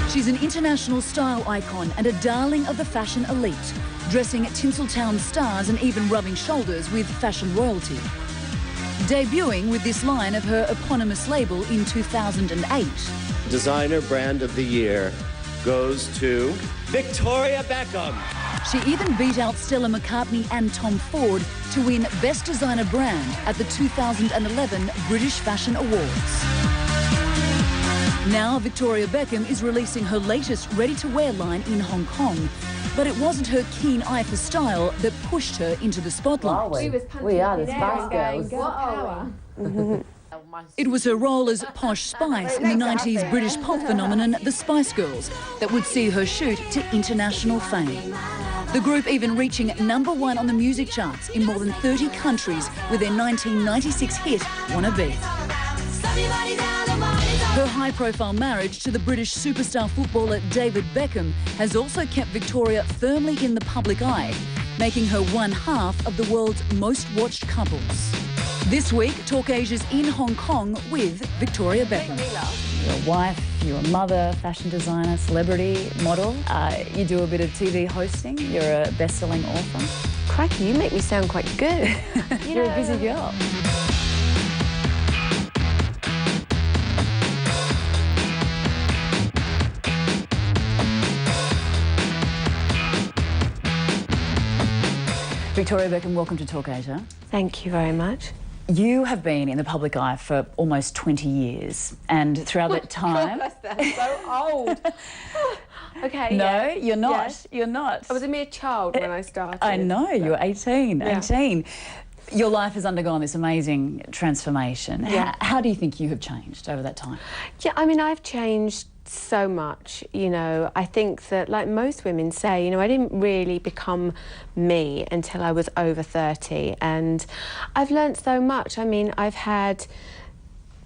She's an international style icon and a darling of the fashion elite, dressing at Tinseltown stars and even rubbing shoulders with fashion royalty. Debuting with this line of her eponymous label in 2008. Designer Brand of the Year goes to Victoria Beckham. She even beat out Stella McCartney and Tom Ford to win Best Designer Brand at the 2011 British Fashion Awards. Now Victoria Beckham is releasing her latest ready-to-wear line in Hong Kong. But it wasn't her keen eye for style that pushed her into the spotlight. We are the Spice Girls. It was her role as Posh Spice in the 90s British pop phenomenon The Spice Girls that would see her shoot to international fame. The group even reaching #1 on the music charts in more than 30 countries with their 1996 hit Wanna Be. Her high-profile marriage to the British superstar footballer David Beckham has also kept Victoria firmly in the public eye, making her one half of the world's most watched couples. This week, Talk Asia's in Hong Kong with Victoria Beckham. You're a wife, you're a mother, fashion designer, celebrity, model. You do a bit of TV hosting. You're a best-selling author. Crikey, you make me sound quite good. You're a busy girl. Victoria Beckham, welcome to Talk Asia. Thank you very much. You have been in the public eye for almost 20 years, and throughout that time... Gosh, that's so old. Okay, No, yeah. you're not. Yes. You're not. I was a mere child when I started. I know, you were 18, Yeah. 18. Your life has undergone this amazing transformation. Yeah. How do you think you have changed over that time? Yeah, I mean, I've changed so much, you know. I think that, like most women say, you know, I didn't really become me until I was over 30, and I've learnt so much. I mean, I've had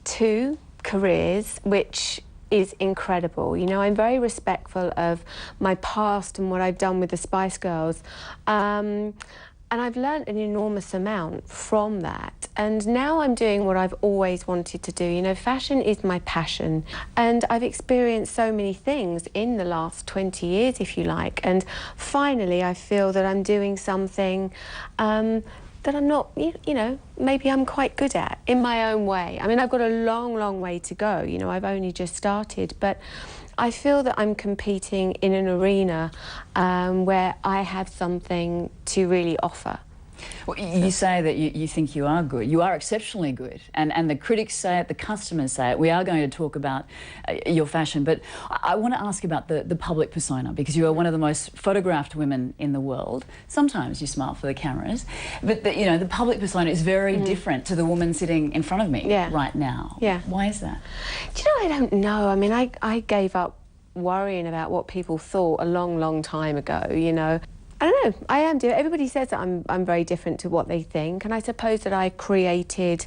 2 careers, which is incredible. You know, I'm very respectful of my past and what I've done with the Spice Girls. And I've learnt an enormous amount from that. And now I'm doing what I've always wanted to do. You know, fashion is my passion. And I've experienced so many things in the last 20 years, if you like. And finally, I feel that I'm doing something that I'm not, you know, maybe I'm quite good at in my own way. I mean, I've got a long, long way to go. You know, I've only just started. But I feel that I'm competing in an arena where I have something to really offer. Well, you say that you think you are good. You are exceptionally good. And the critics say it, the customers say it. We are going to talk about your fashion, but I want to ask about the public persona, because you are one of the most photographed women in the world. Sometimes you smile for the cameras, but you know, the public persona is very different to the woman sitting in front of me right now. Yeah. Why is that? Do you know, I don't know. I mean, I gave up worrying about what people thought a long, long time ago, you know. I don't know, I am doing. Everybody says that I'm very different to what they think, and I suppose that I created,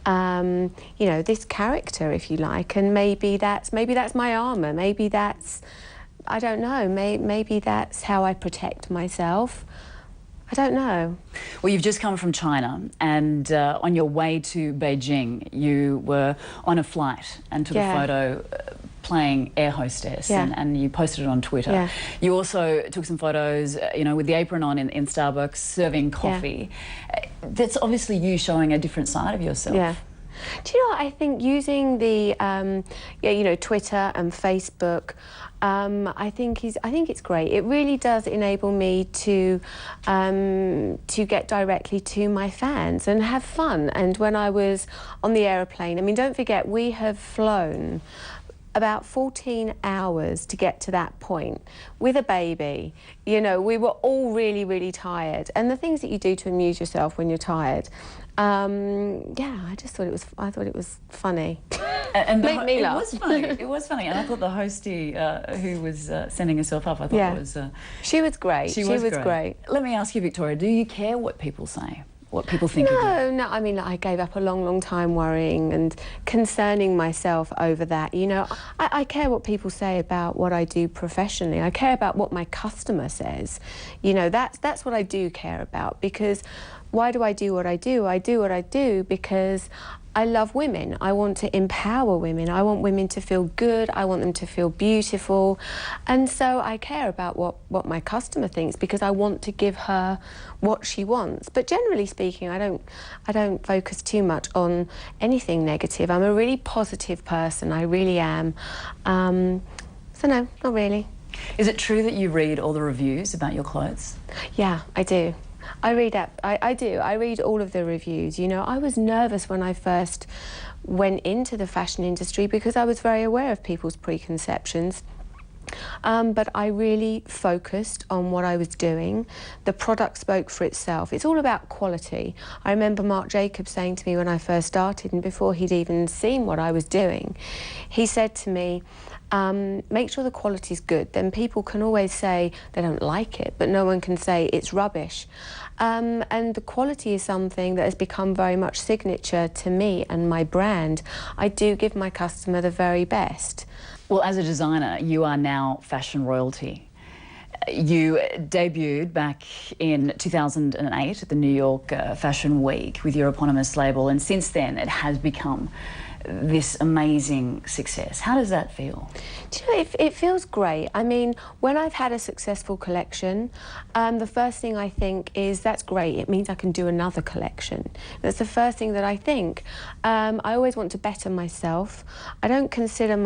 you know, this character, if you like, and maybe that's my armour, maybe that's, I don't know, maybe that's how I protect myself. I don't know. Well, you've just come from China, and on your way to Beijing, you were on a flight and took a photo playing air hostess, and you posted it on Twitter. Yeah. You also took some photos, you know, with the apron on in Starbucks, serving coffee. That's obviously you showing a different side of yourself. Yeah. Do you know what? I think using the, you know, Twitter and Facebook, I think it's great. It really does enable me to get directly to my fans and have fun. And when I was on the aeroplane, I mean, don't forget, we have flown about 14 hours to get to that point with a baby. You know, we were all really, really tired. And the things that you do to amuse yourself when you're tired, yeah, I thought it was funny. And made me laugh. It was funny. It was funny. And I thought the hostie who was sending herself up, I thought it was... she was great. She was great. Let me ask you, Victoria, do you care what people say? What people think of you? No, I mean, I gave up a long, long time worrying and concerning myself over that. You know, I care what people say about what I do professionally. I care about what my customer says. You know, that's what I do care about, because why do I do what I do? I do what I do because I love women. I want to empower women. I want women to feel good. I want them to feel beautiful. And so I care about what my customer thinks, because I want to give her what she wants. But generally speaking, I don't focus too much on anything negative. I'm a really positive person. I really am. So no, not really. Is it true that you read all the reviews about your clothes? Yeah, I do. I do. I read all of the reviews. You know, I was nervous when I first went into the fashion industry because I was very aware of people's preconceptions. But I really focused on what I was doing. The product spoke for itself. It's all about quality. I remember Marc Jacobs saying to me when I first started, and before he'd even seen what I was doing, he said to me, make sure the quality's good. Then people can always say they don't like it, but no one can say it's rubbish. And the quality is something that has become very much signature to me and my brand. I do give my customer the very best. Well, as a designer, you are now fashion royalty. You debuted back in 2008 at the New York Fashion Week with your eponymous label, and since then it has become this amazing success. How does that feel? Do you know, it feels great. I mean, when I've had a successful collection, the first thing I think is, that's great, it means I can do another collection. That's the first thing that I think. I always want to better myself. I don't consider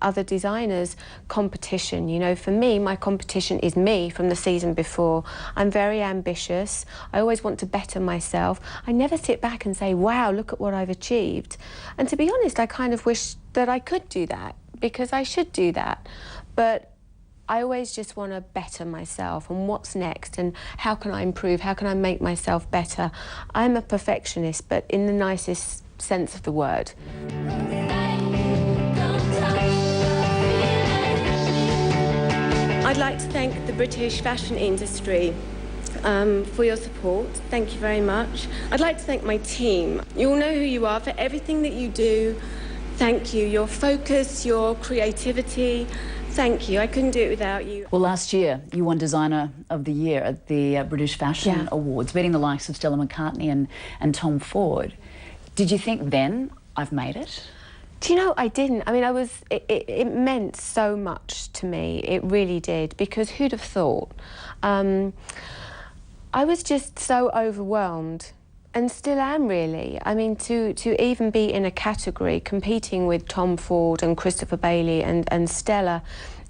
other designers competition. You know, for me, my competition is me from the season before. I'm very ambitious. I always want to better myself. I never sit back and say, wow, look at what I've achieved. And to be honest, I kind of wish that I could do that, because I should do that. But I always just want to better myself, and what's next, and how can I improve, how can I make myself better. I'm a perfectionist, but in the nicest sense of the word. I'd like to thank the British fashion industry for your support. Thank you very much. I'd like to thank my team. You all know who you are, for everything that you do. Thank you. Your focus, your creativity. Thank you. I couldn't do it without you. Well, last year you won Designer of the Year at the British Fashion Awards, beating the likes of Stella McCartney and Tom Ford. Did you think then, I've made it? Do you know, I didn't. I mean, it meant so much to me. It really did, because who'd have thought? I was just so overwhelmed, and still am, really. I mean, to even be in a category competing with Tom Ford and Christopher Bailey and Stella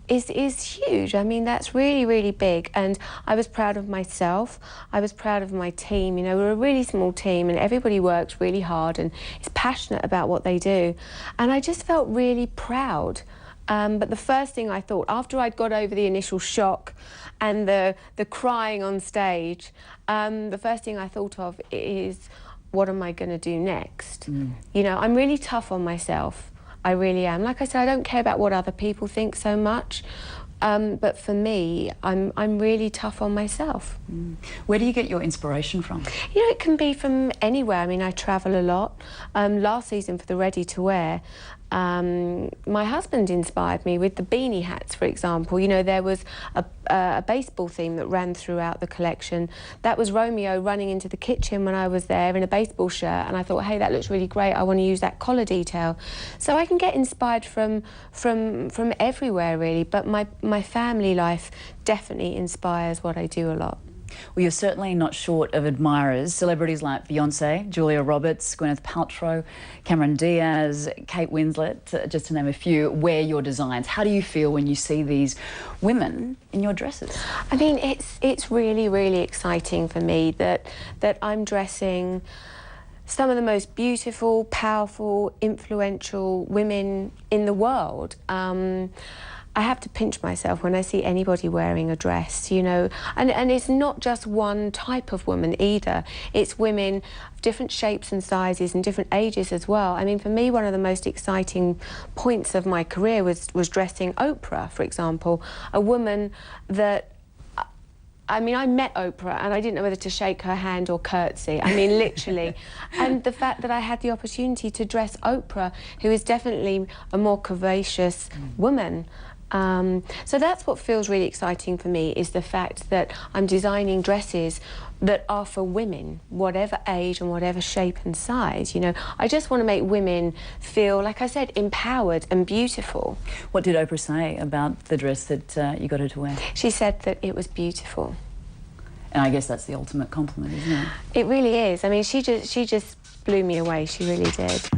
is huge. I mean, that's really, really big. And I was proud of myself. I was proud of my team. You know, we're a really small team, and everybody works really hard and is passionate about what they do. And I just felt really proud. But the first thing I thought, after I'd got over the initial shock and the crying on stage, the first thing I thought of is, what am I going to do next? You know, I'm really tough on myself. I really am. Like I said, I don't care about what other people think so much. But for me, I'm really tough on myself. Where do you get your inspiration from? You know, it can be from anywhere. I mean, I travel a lot. Last season for the Ready to Wear, my husband inspired me with the beanie hats, for example. You know, there was a baseball theme that ran throughout the collection. That was Romeo running into the kitchen when I was there in a baseball shirt, and I thought, hey, that looks really great. I want to use that collar detail. So I can get inspired from everywhere, really. But my family life definitely inspires what I do a lot. Well, you're certainly not short of admirers. Celebrities like Beyonce, Julia Roberts, Gwyneth Paltrow, Cameron Diaz, Kate Winslet, just to name a few, wear your designs. How do you feel when you see these women in your dresses? I mean, it's really, really exciting for me that I'm dressing some of the most beautiful, powerful, influential women in the world. I have to pinch myself when I see anybody wearing a dress, you know, and it's not just one type of woman either. It's women of different shapes and sizes and different ages as well. I mean, for me, one of the most exciting points of my career was dressing Oprah, for example, a woman that, I mean, I met Oprah and I didn't know whether to shake her hand or curtsy. I mean, literally. And the fact that I had the opportunity to dress Oprah, who is definitely a more curvaceous woman, So that's what feels really exciting for me, is the fact that I'm designing dresses that are for women, whatever age and whatever shape and size. You know, I just want to make women feel, like I said, empowered and beautiful. What did Oprah say about the dress that you got her to wear? She said that it was beautiful. And I guess that's the ultimate compliment, isn't it? It really is. I mean, she just blew me away. She really did.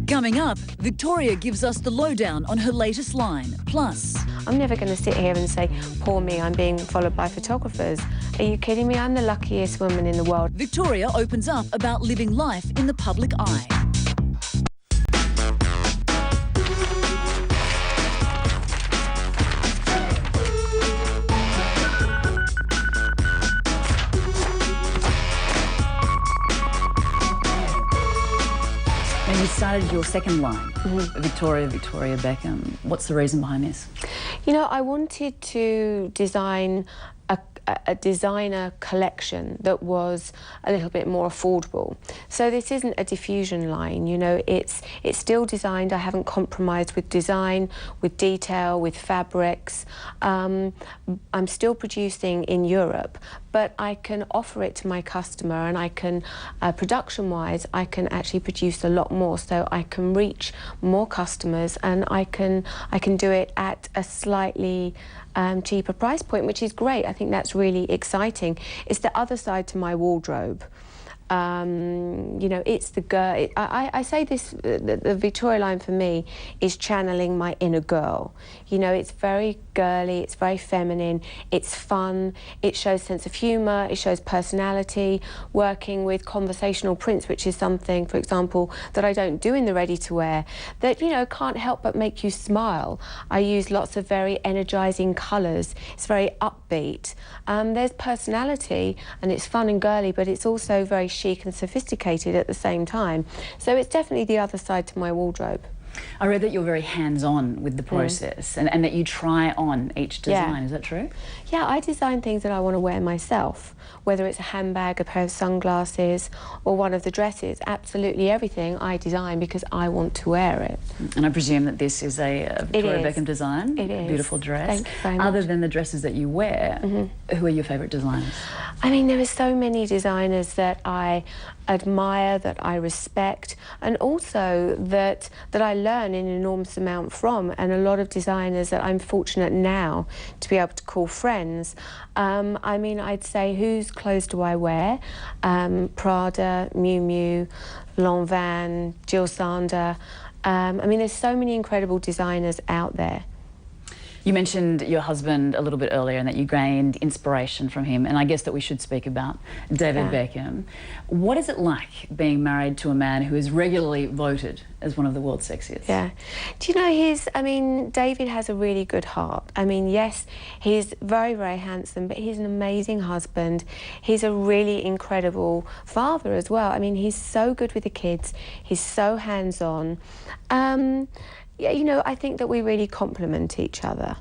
Coming up, Victoria gives us the lowdown on her latest line. Plus, I'm never going to sit here and say, poor me, I'm being followed by photographers. Are you kidding me? I'm the luckiest woman in the world. Victoria opens up about living life in the public eye. And you started your second line, Victoria Beckham. What's the reason behind this? You know, I wanted to design a designer collection that was a little bit more affordable. So this isn't a diffusion line, you know, it's still designed. I haven't compromised with design, with detail, with fabrics. I'm still producing in Europe, but I can offer it to my customer, and I can, production-wise, I can actually produce a lot more, so I can reach more customers, and I can do it at a slightly cheaper price point, which is great. I think that's really exciting. It's the other side to my wardrobe. You know, it's the girl. I say this, the Victoria line for me is channeling my inner girl. You know, it's very girly, it's very feminine, it's fun, it shows sense of humour, it shows personality, working with conversational prints, which is something, for example, that I don't do in the ready-to-wear, that, you know, can't help but make you smile. I use lots of very energising colours, it's very upbeat. There's personality, and it's fun and girly, but it's also very chic and sophisticated at the same time. So it's definitely the other side to my wardrobe. I read that you're very hands-on with the process, and that you try on each design. Is that true? Yeah, I design things that I want to wear myself, whether it's a handbag, a pair of sunglasses, or one of the dresses. Absolutely everything I design because I want to wear it. And I presume that this is a Victoria Beckham design. It is. A beautiful dress. Thank you very much. Other than the dresses that you wear, who are your favourite designers? I mean, there are so many designers that I admire, that I respect, and also that I learn an enormous amount from, and a lot of designers that I'm fortunate now to be able to call friends. I mean, I'd say, whose clothes do I wear? Prada, Miu Miu, Lanvin, Jill Sander. I mean, there's so many incredible designers out there. You mentioned your husband a little bit earlier, and that you gained inspiration from him, and I guess that we should speak about David Beckham. What is it like being married to a man who is regularly voted as one of the world's sexiest? Yeah. Do you know, I mean, David has a really good heart. I mean, yes, he's very, very handsome, but he's an amazing husband. He's a really incredible father as well. I mean, he's so good with the kids. He's so hands-on. Yeah, you know, I think that we really complement each other,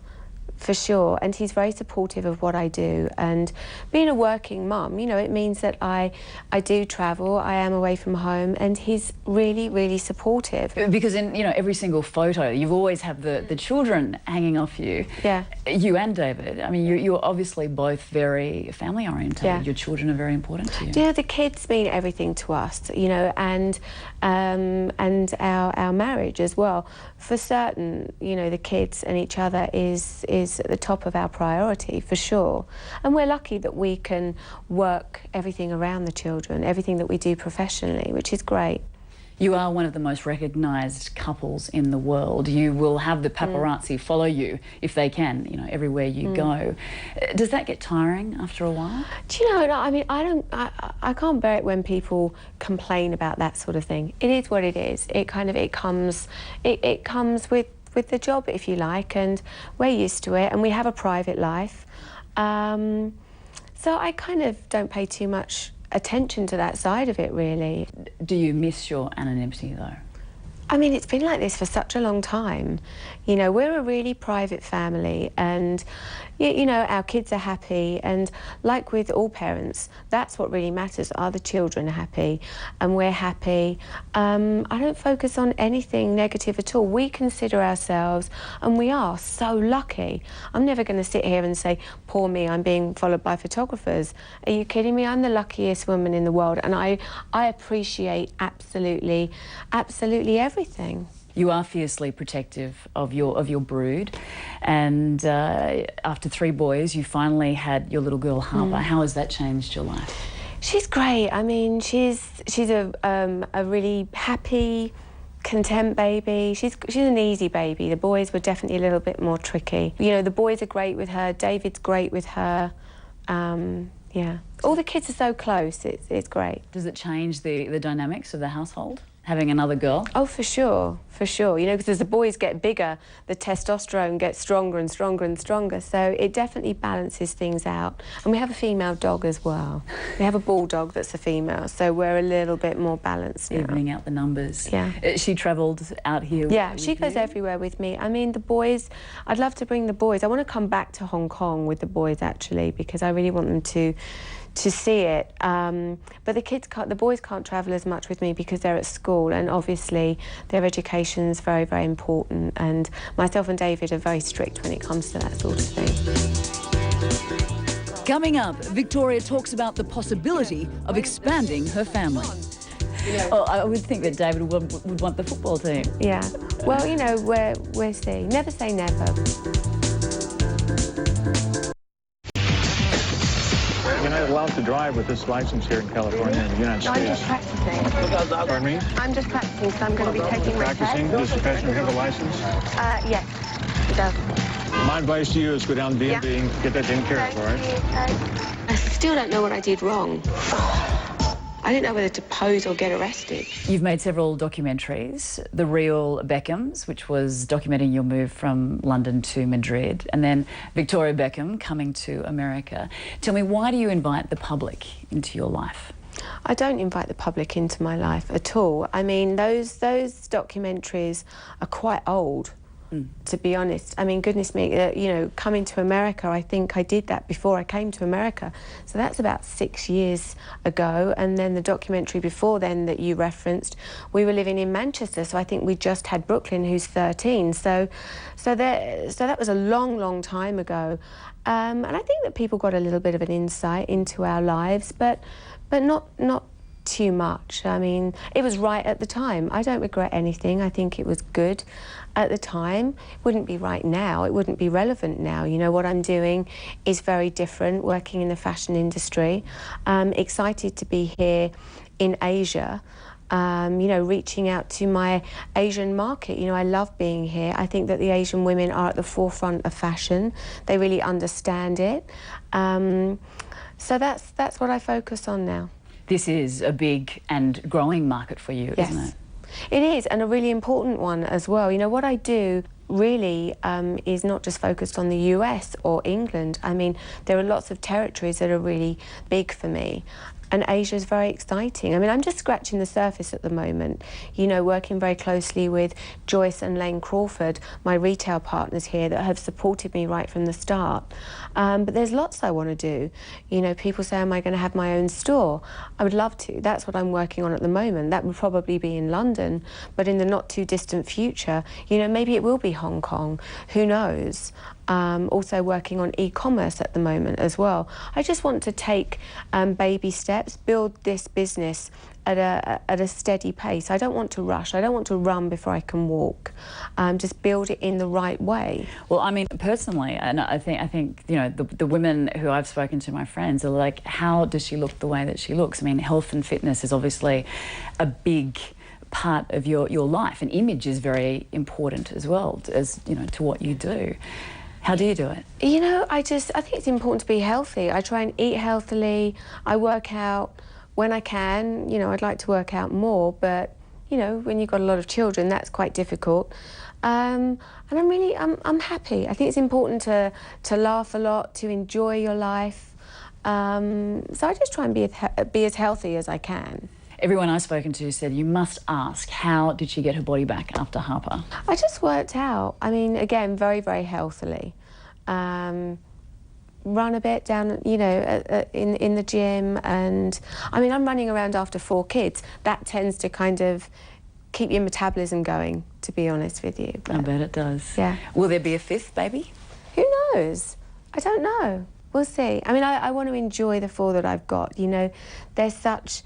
for sure, and he's very supportive of what I do. And being a working mum, you know, it means that I do travel, I am away from home, and he's really, really supportive. Because in, you know, every single photo, you've always have the children hanging off you. Yeah. You and David. I mean, you're obviously both very family oriented. Yeah. Your children are very important to you. Yeah, the kids mean everything to us, you know, and our marriage as well. For certain, you know, the kids and each other is at the top of our priority, for sure. And we're lucky that we can work everything around the children, everything that we do professionally, which is great. You are one of the most recognised couples in the world. You will have the paparazzi follow you, if they can, you know, everywhere you go. Does that get tiring after a while? Do you know, I mean, I can't bear it when people complain about that sort of thing. It is what it is. It comes with the job, if you like, and we're used to it, and we have a private life. So I kind of don't pay too much attention to that side of it, really. Do you miss your anonymity, though? I mean, it's been like this for such a long time. You know, we're a really private family, and you know, our kids are happy, and like with all parents, that's what really matters. Are the children happy? And we're happy. I don't focus on anything negative at all. We consider ourselves, and we are so lucky. I'm never going to sit here and say, poor me, I'm being followed by photographers. Are you kidding me? I'm the luckiest woman in the world, and I appreciate absolutely everything. You are fiercely protective of your brood, and after 3 boys, you finally had your little girl Harper. How has that changed your life? She's great. I mean, she's a really happy, content baby. She's an easy baby. The boys were definitely a little bit more tricky. You know, the boys are great with her. David's great with her. Yeah, all the kids are so close. It's great. Does it change the dynamics of the household, having another girl? Oh, for sure, for sure. You know, because as the boys get bigger, the testosterone gets stronger and stronger and stronger. So it definitely balances things out. And we have a female dog as well. We have a bulldog that's a female, so we're a little bit more balanced now. Evening out the numbers. Yeah. She travelled out here. Yeah, she goes everywhere with me. I mean, the boys, I'd love to bring the boys. I want to come back to Hong Kong with the boys, actually, because I really want them to see it. But the boys can't travel as much with me because they're at school, and obviously their education's very, very important, and myself and David are very strict when it comes to that sort of thing. Coming up, Victoria talks about the possibility of expanding her family. Well, I would think that David would want the football team. Yeah. Well, you know, we'll see. Never say never. You're not allowed to drive with this license here in California in the United States. I'm just practicing. Pardon me? I'm just practicing, so I'm going to be taking my test. Practicing? Does the passenger have a license? Yes, it does. My advice to you is go down to B&B and get that taken care of, all right? I still don't know what I did wrong. I didn't know whether to pose or get arrested. You've made several documentaries, The Real Beckhams, which was documenting your move from London to Madrid, and then Victoria Beckham coming to America. Tell me, why do you invite the public into your life? I don't invite the public into my life at all. I mean, those documentaries are quite old. To be honest. I mean, goodness me, you know, coming to America, I think I did that before I came to America. So that's about 6 years ago. And then the documentary before then that you referenced, we were living in Manchester, so I think we just had Brooklyn, who's 13. So that was a long, long time ago. And I think that people got a little bit of an insight into our lives, but not too much. I mean, it was right at the time. I don't regret anything. I think it was good at the time. It wouldn't be right now. It wouldn't be relevant now. You know, what I'm doing is very different, working in the fashion industry. Excited to be here in Asia, you know, reaching out to my Asian market. You know, I love being here. I think that the Asian women are at the forefront of fashion. They really understand it. So that's what I focus on now. This is a big and growing market for you, Yes. isn't it? It is, and a really important one as well. You know, what I do really is not just focused on the US or England. I mean, there are lots of territories that are really big for me. And Asia is very exciting. I mean, I'm just scratching the surface at the moment, you know, working very closely with Joyce and Lane Crawford, my retail partners here that have supported me right from the start. But there's lots I want to do. You know, people say, am I going to have my own store? I would love to. That's what I'm working on at the moment. That would probably be in London, but in the not too distant future, you know, maybe it will be Hong Kong. Who knows? Also working on e-commerce at the moment as well. I just want to take baby steps, build this business at a steady pace. I don't want to rush. I don't want to run before I can walk. Just build it in the right way. Well, I mean, personally, and I think you know, the women who I've spoken to, my friends, are like, how does she look the way that she looks? I mean, health and fitness is obviously a big part of your life, and image is very important as well, as you know, to what you do. How do you do it? You know, I think it's important to be healthy. I try and eat healthily. I work out when I can. You know, I'd like to work out more, but you know, when you've got a lot of children, that's quite difficult. And I'm happy. I think it's important to laugh a lot, to enjoy your life. So I just try and be as healthy as I can. Everyone I've spoken to said you must ask, how did she get her body back after Harper? I just worked out. I mean, again, very, very healthily. Run a bit down, you know, in the gym, and I mean, I'm running around after 4 kids. That tends to kind of keep your metabolism going, to be honest with you. I bet it does. Yeah. Will there be a 5th baby? Who knows? I don't know. We'll see. I mean, I want to enjoy the 4 that I've got. You know, they're such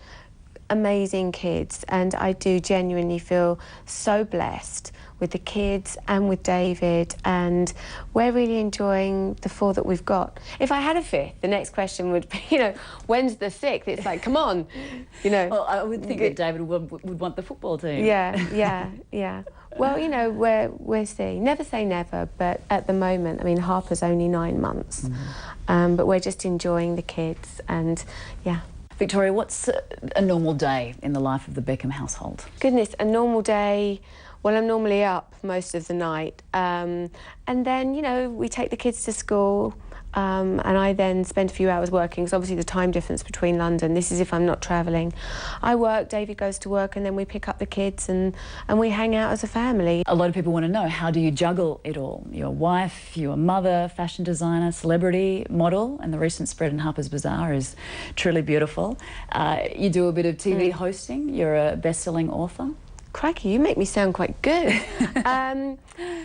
amazing kids, and I do genuinely feel so blessed with the kids and with David, and we're really enjoying the 4 that we've got. If I had a 5th, the next question would be, you know, when's the 6th? It's like, come on, you know. Well, I would think that David would want the football team. Yeah. Well, you know, we'll see. Never say never, but at the moment, I mean, Harper's only 9 months, but we're just enjoying the kids, and yeah. Victoria, what's a normal day in the life of the Beckham household? Goodness, a normal day. Well, I'm normally up most of the night, and then, you know, we take the kids to school, and I then spend a few hours working, because obviously the time difference between London, this is if I'm not travelling. I work, David goes to work, and then we pick up the kids and we hang out as a family. A lot of people want to know, how do you juggle it all? You're a wife, you're a mother, fashion designer, celebrity, model, and the recent spread in Harper's Bazaar is truly beautiful. You do a bit of TV hosting, you're a best-selling author. Crikey, you make me sound quite good. You know,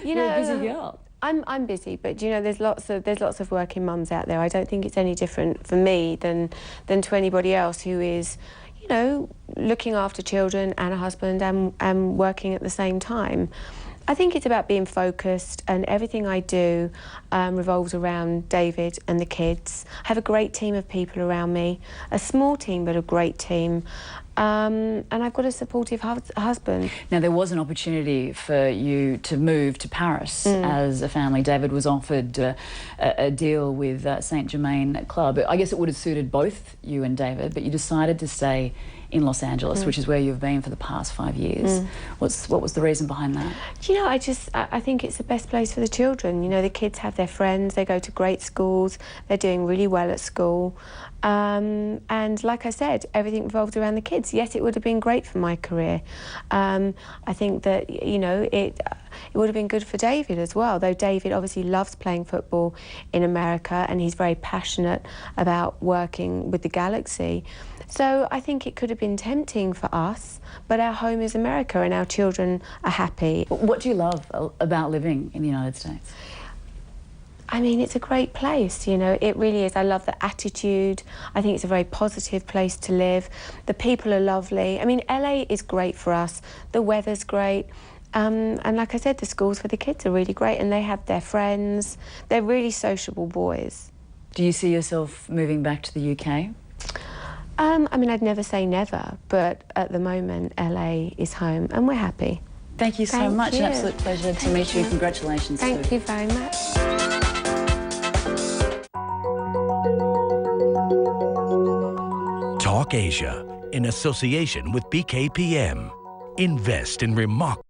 you're a busy girl. I'm busy, but you know, there's lots of working mums out there. I don't think it's any different for me than to anybody else who is, you know, looking after children and a husband and working at the same time. I think it's about being focused, and everything I do revolves around David and the kids. I have a great team of people around me, a small team but a great team, and I've got a supportive husband. Now, there was an opportunity for you to move to Paris as a family. David was offered a deal with Saint Germain Club. I guess it would have suited both you and David, but you decided to stay in Los Angeles, which is where you've been for the past 5 years. What was the reason behind that? You know, I think it's the best place for the children. You know, the kids have their friends, they go to great schools, they're doing really well at school. And like I said, everything revolved around the kids. Yes, it would have been great for my career. I think that, you know, it would have been good for David as well, though David obviously loves playing football in America, and he's very passionate about working with the Galaxy. So I think it could have been tempting for us, but our home is America and our children are happy. What do you love about living in the United States? I mean, it's a great place, you know, it really is. I love the attitude. I think it's a very positive place to live. The people are lovely. I mean, LA is great for us. The weather's great. And like I said, the schools for the kids are really great, and they have their friends. They're really sociable boys. Do you see yourself moving back to the UK? I mean, I'd never say never, but at the moment, LA is home, and we're happy. Thank you so much. An absolute pleasure to meet you. Congratulations. Thank you very much. Talk Asia, in association with BKPM. Invest in remarkable